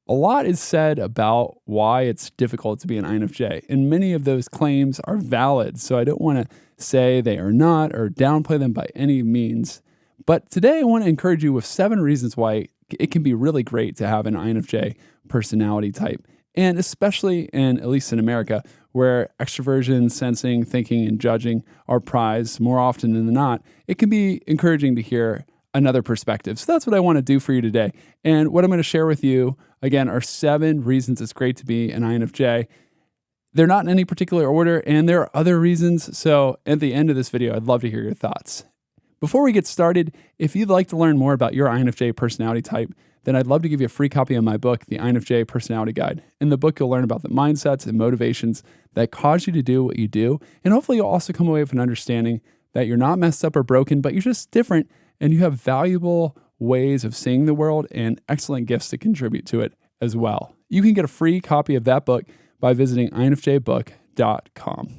A lot is said about why it's difficult to be an INFJ, and many of those claims are valid, so I don't want to say they are not or downplay them by any means. But today I want to encourage you with 7 reasons why it can be really great to have an INFJ personality type, and especially at least in America, where extroversion, sensing, thinking, and judging are prized more often than not, it can be encouraging to hear another perspective. So that's what I want to do for you today. And what I'm going to share with you, again, are 7 reasons it's great to be an INFJ. They're not in any particular order, and there are other reasons. So at the end of this video, I'd love to hear your thoughts. Before we get started, if you'd like to learn more about your INFJ personality type, then I'd love to give you a free copy of my book, The INFJ Personality Guide. In the book, you'll learn about the mindsets and motivations that cause you to do what you do. And hopefully you'll also come away with an understanding that you're not messed up or broken, but you're just different, and you have valuable ways of seeing the world and excellent gifts to contribute to it as well. You can get a free copy of that book by visiting infjbook.com.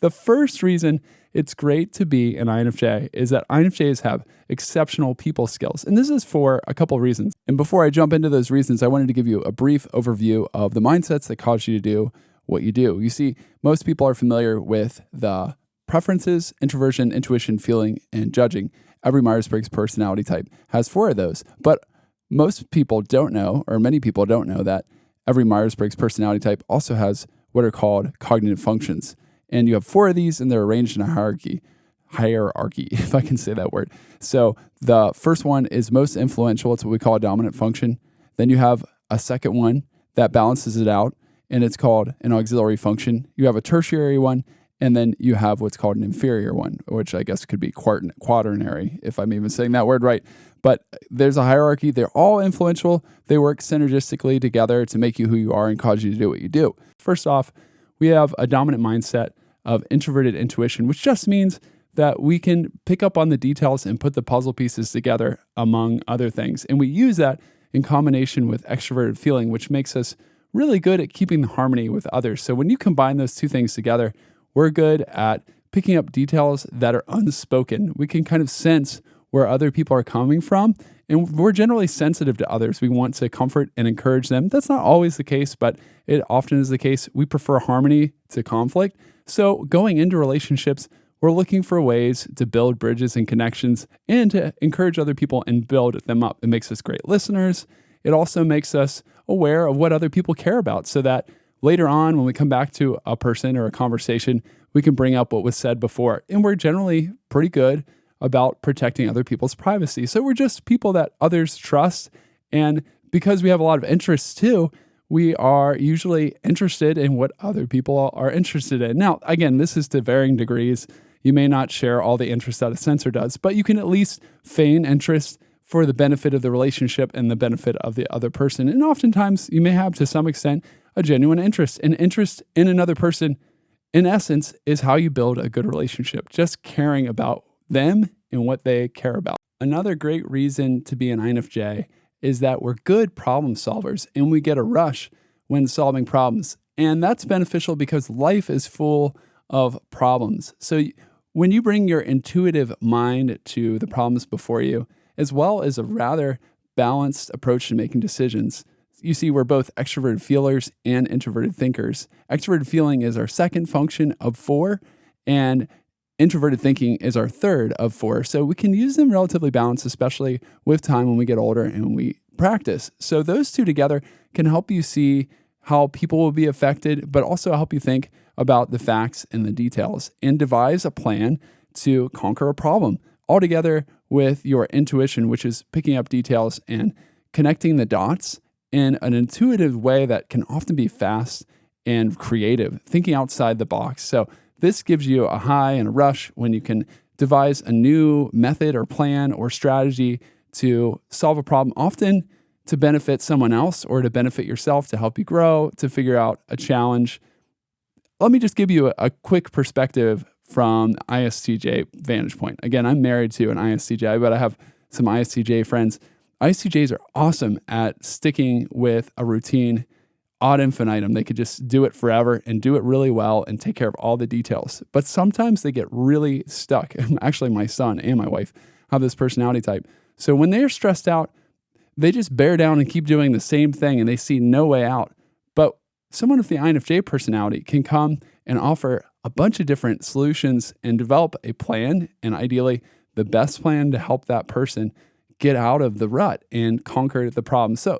The first reason it's great to be an INFJ is that INFJs have exceptional people skills. And this is for a couple of reasons. And before I jump into those reasons, I wanted to give you a brief overview of the mindsets that cause you to do what you do. You see, most people are familiar with the preferences, introversion, intuition, feeling, and judging. Every Myers-Briggs personality type has 4 of those. But most people don't know, or many people don't know, that every Myers-Briggs personality type also has what are called cognitive functions. And you have 4 of these, and they're arranged in a hierarchy, if I can say that word. So the first one is most influential. It's what we call a dominant function. Then you have a second one that balances it out, and it's called an auxiliary function. You have a tertiary one, and then you have what's called an inferior one, which I guess could be quaternary, if I'm even saying that word right. But there's a hierarchy. They're all influential. They work synergistically together to make you who you are and cause you to do what you do. First off, we have a dominant mindset of introverted intuition, which just means that we can pick up on the details and put the puzzle pieces together, among other things. And we use that in combination with extroverted feeling, which makes us really good at keeping the harmony with others. So when you combine those 2 things together, we're good at picking up details that are unspoken. We can kind of sense where other people are coming from, and we're generally sensitive to others. We want to comfort and encourage them. That's not always the case, but it often is the case. We prefer harmony to conflict. So going into relationships, we're looking for ways to build bridges and connections and to encourage other people and build them up. It makes us great listeners. It also makes us aware of what other people care about, so that later on, when we come back to a person or a conversation, we can bring up what was said before. And we're generally pretty good about protecting other people's privacy. So we're just people that others trust. And because we have a lot of interests too, we are usually interested in what other people are interested in. Now, again, this is to varying degrees. You may not share all the interests that a sensor does, but you can at least feign interest for the benefit of the relationship and the benefit of the other person. And oftentimes you may have, to some extent, a genuine interest. An interest in another person, in essence, is how you build a good relationship, just caring about them and what they care about. Another great reason to be an INFJ is that we're good problem solvers, and we get a rush when solving problems. And that's beneficial because life is full of problems. So when you bring your intuitive mind to the problems before you, as well as a rather balanced approach to making decisions, you see, we're both extroverted feelers and introverted thinkers. Extroverted feeling is our second function of 4, and introverted thinking is our third of 4. So we can use them relatively balanced, especially with time when we get older and when we practice. So those 2 together can help you see how people will be affected, but also help you think about the facts and the details and devise a plan to conquer a problem, all together with your intuition, which is picking up details and connecting the dots in an intuitive way that can often be fast and creative, thinking outside the box. So this gives you a high and a rush when you can devise a new method or plan or strategy to solve a problem, often to benefit someone else or to benefit yourself, to help you grow, to figure out a challenge. Let me just give you a quick perspective from ISTJ vantage point. Again, I'm married to an ISTJ, but I have some ISTJ friends. ISTJs are awesome at sticking with a routine ad infinitum. They could just do it forever and do it really well and take care of all the details. But sometimes they get really stuck. Actually, my son and my wife have this personality type. So when they're stressed out, they just bear down and keep doing the same thing and they see no way out. But someone with the INFJ personality can come and offer a bunch of different solutions and develop a plan, and ideally the best plan to help that person get out of the rut and conquer the problem. So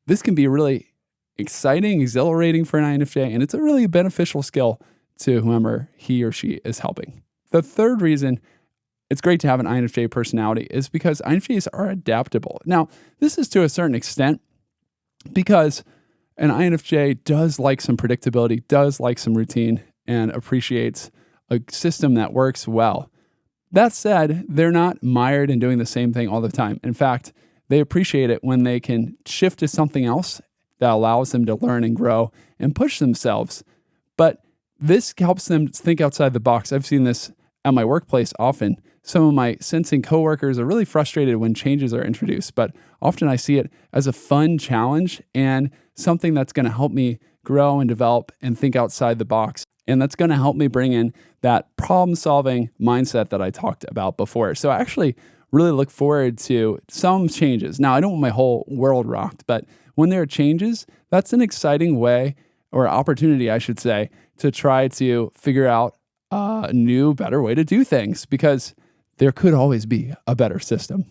this can be really exciting, exhilarating for an INFJ, and it's a really beneficial skill to whomever he or she is helping. The third reason it's great to have an INFJ personality is because INFJs are adaptable. Now, this is to a certain extent because an INFJ does like some predictability, does like some routine, and appreciates a system that works well. That said, they're not mired in doing the same thing all the time. In fact, they appreciate it when they can shift to something else that allows them to learn and grow and push themselves. But this helps them think outside the box. I've seen this at my workplace often. Some of my sensing coworkers are really frustrated when changes are introduced, but often I see it as a fun challenge and something that's going to help me grow and develop and think outside the box. And that's going to help me bring in that problem-solving mindset that I talked about before. So I actually really look forward to some changes. Now, I don't want my whole world rocked, but when there are changes, that's an exciting way, or opportunity, I should say, to try to figure out a new, better way to do things, because there could always be a better system.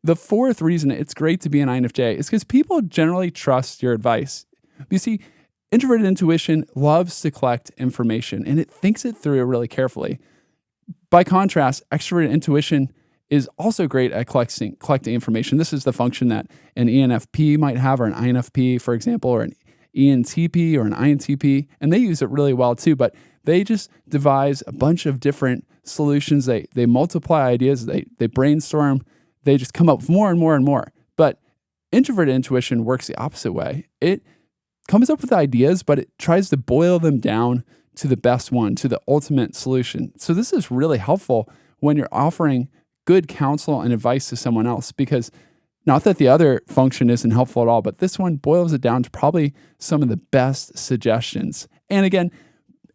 The fourth reason it's great to be an INFJ is because people generally trust your advice. You see, introverted intuition loves to collect information and it thinks it through really carefully. By contrast, extroverted intuition is also great at collecting information. This is the function that an ENFP might have, or an INFP, for example, or an ENTP or an INTP, and they use it really well too, but they just devise a bunch of different solutions. They multiply ideas, they brainstorm, they just come up with more and more and more. But introverted intuition works the opposite way. It comes up with ideas, but it tries to boil them down to the best one, to the ultimate solution. So this is really helpful when you're offering good counsel and advice to someone else, because not that the other function isn't helpful at all, but this one boils it down to probably some of the best suggestions. And again,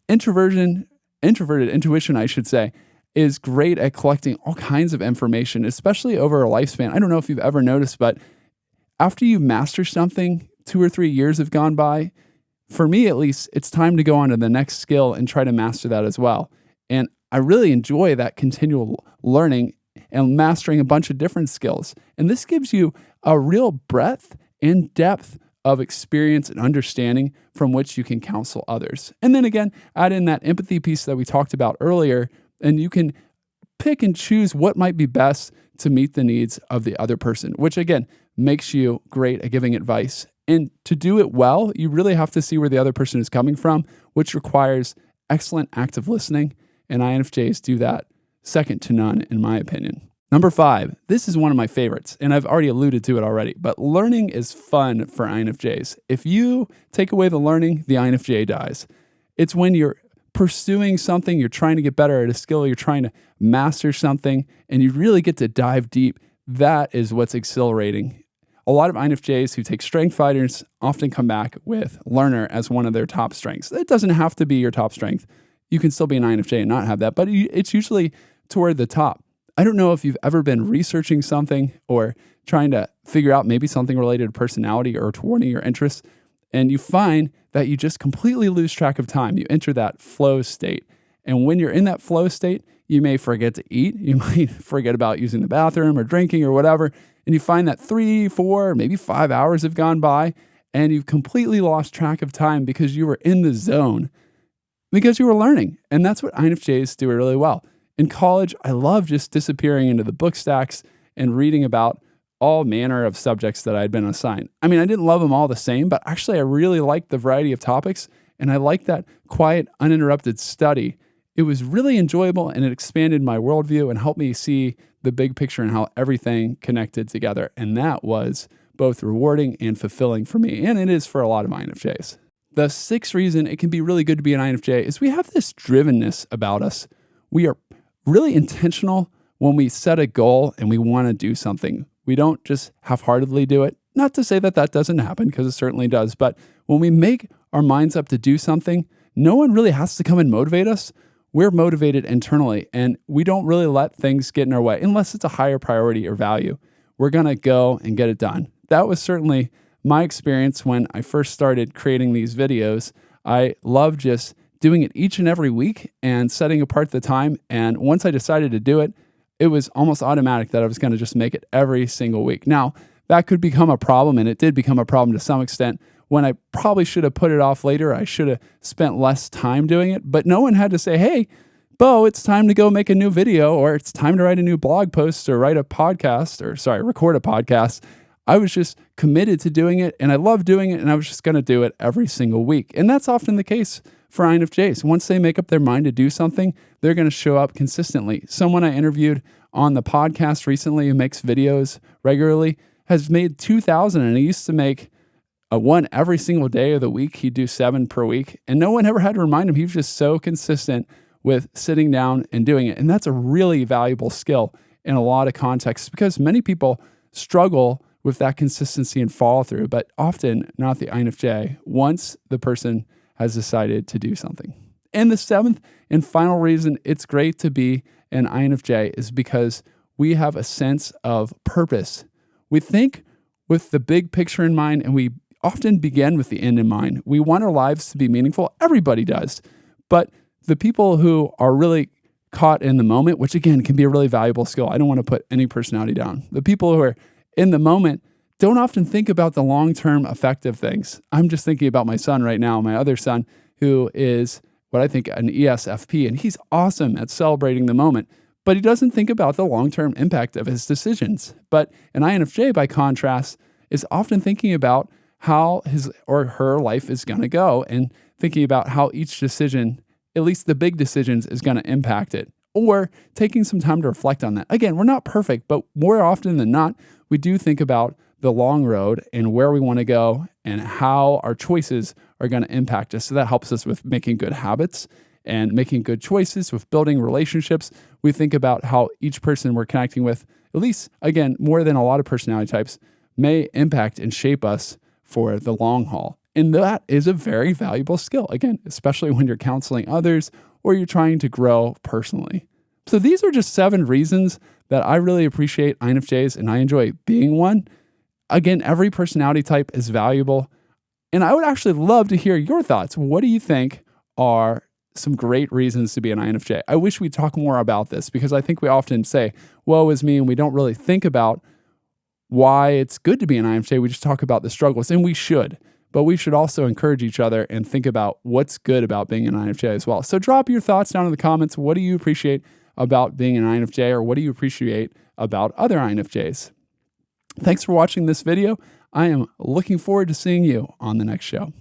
introverted intuition, I should say, is great at collecting all kinds of information, especially over a lifespan. I don't know if you've ever noticed, but after you master something, 2 or 3 years have gone by. For me, at least, it's time to go on to the next skill and try to master that as well. And I really enjoy that continual learning and mastering a bunch of different skills. And this gives you a real breadth and depth of experience and understanding from which you can counsel others. And then again, add in that empathy piece that we talked about earlier, and you can pick and choose what might be best to meet the needs of the other person, which again, makes you great at giving advice. And to do it well, you really have to see where the other person is coming from, which requires excellent active listening. And INFJs do that second to none, in my opinion. Number 5, this is one of my favorites, and I've already alluded to it already, but learning is fun for INFJs. If you take away the learning, the INFJ dies. It's when you're pursuing something, you're trying to get better at a skill, you're trying to master something, and you really get to dive deep. That is what's exhilarating. A lot of INFJs who take strength fighters often come back with learner as one of their top strengths. It doesn't have to be your top strength. You can still be an INFJ and not have that, but it's usually toward the top. I don't know if you've ever been researching something or trying to figure out maybe something related to personality or to one of your interests, and you find that you just completely lose track of time. You enter that flow state. And when you're in that flow state, you may forget to eat. You might forget about using the bathroom or drinking or whatever. And you find that 3, 4, maybe 5 hours have gone by and you've completely lost track of time because you were in the zone, because you were learning. And that's what INFJs do really well. In college, I love just disappearing into the book stacks and reading about all manner of subjects that I'd been assigned. I mean, I didn't love them all the same, but actually I really liked the variety of topics, and I liked that quiet, uninterrupted study. It was really enjoyable, and it expanded my worldview and helped me see the big picture and how everything connected together. And that was both rewarding and fulfilling for me, and it is for a lot of INFJs. The 6th reason it can be really good to be an INFJ is we have this drivenness about us. We are really intentional when we set a goal and we want to do something. We don't just half-heartedly do it. Not to say that that doesn't happen, because it certainly does. But when we make our minds up to do something, no one really has to come and motivate us. We're motivated internally, and we don't really let things get in our way unless it's a higher priority or value. we're going to go and get it done. That was certainly my experience when I first started creating these videos. I love just doing it each and every week and setting apart the time. And once I decided to do it, it was almost automatic that I was going to just make it every single week. Now, that could become a problem, and it did become a problem to some extent when I probably should have put it off later. I should have spent less time doing it, but no one had to say, hey, Bo, it's time to go make a new video, or it's time to write a new blog post, or record a podcast. I was just committed to doing it, and I love doing it, and I was just going to do it every single week. And that's often the case for INFJs. Once they make up their mind to do something, they're going to show up consistently. Someone I interviewed on the podcast recently who makes videos regularly has made 2,000, and he used to make one every single day of the week. He'd do 7 per week, and no one ever had to remind him. He was just so consistent with sitting down and doing it. And that's a really valuable skill in a lot of contexts, because many people struggle with that consistency and follow through, but often not the INFJ once the person has decided to do something. And the 7th and final reason it's great to be an INFJ is because we have a sense of purpose. We think with the big picture in mind, and we often begin with the end in mind. We want our lives to be meaningful. Everybody does. But the people who are really caught in the moment, which again can be a really valuable skill. I don't want to put any personality down. The people who are in the moment don't often think about the long-term effect of things. I'm just thinking about my son right now, my other son, who is what I think an ESFP, and he's awesome at celebrating the moment, but he doesn't think about the long-term impact of his decisions. But an INFJ, by contrast, is often thinking about how his or her life is going to go and thinking about how each decision, at least the big decisions, is going to impact it, or taking some time to reflect on that. Again, we're not perfect, but more often than not, we do think about the long road and where we want to go and how our choices are going to impact us. So that helps us with making good habits and making good choices, with building relationships. We think about how each person we're connecting with, at least, again, more than a lot of personality types, may impact and shape us for the long haul. And that is a very valuable skill, again, especially when you're counseling others or you're trying to grow personally. So these are just 7 reasons that I really appreciate INFJs and I enjoy being one. Again, every personality type is valuable. And I would actually love to hear your thoughts. What do you think are some great reasons to be an INFJ? I wish we'd talk more about this, because I think we often say, woe is me, and we don't really think about why it's good to be an INFJ. We just talk about the struggles, and we should. But we should also encourage each other and think about what's good about being an INFJ as well. So drop your thoughts down in the comments. What do you appreciate about being an INFJ, or what do you appreciate about other INFJs? Thanks for watching this video. I am looking forward to seeing you on the next show.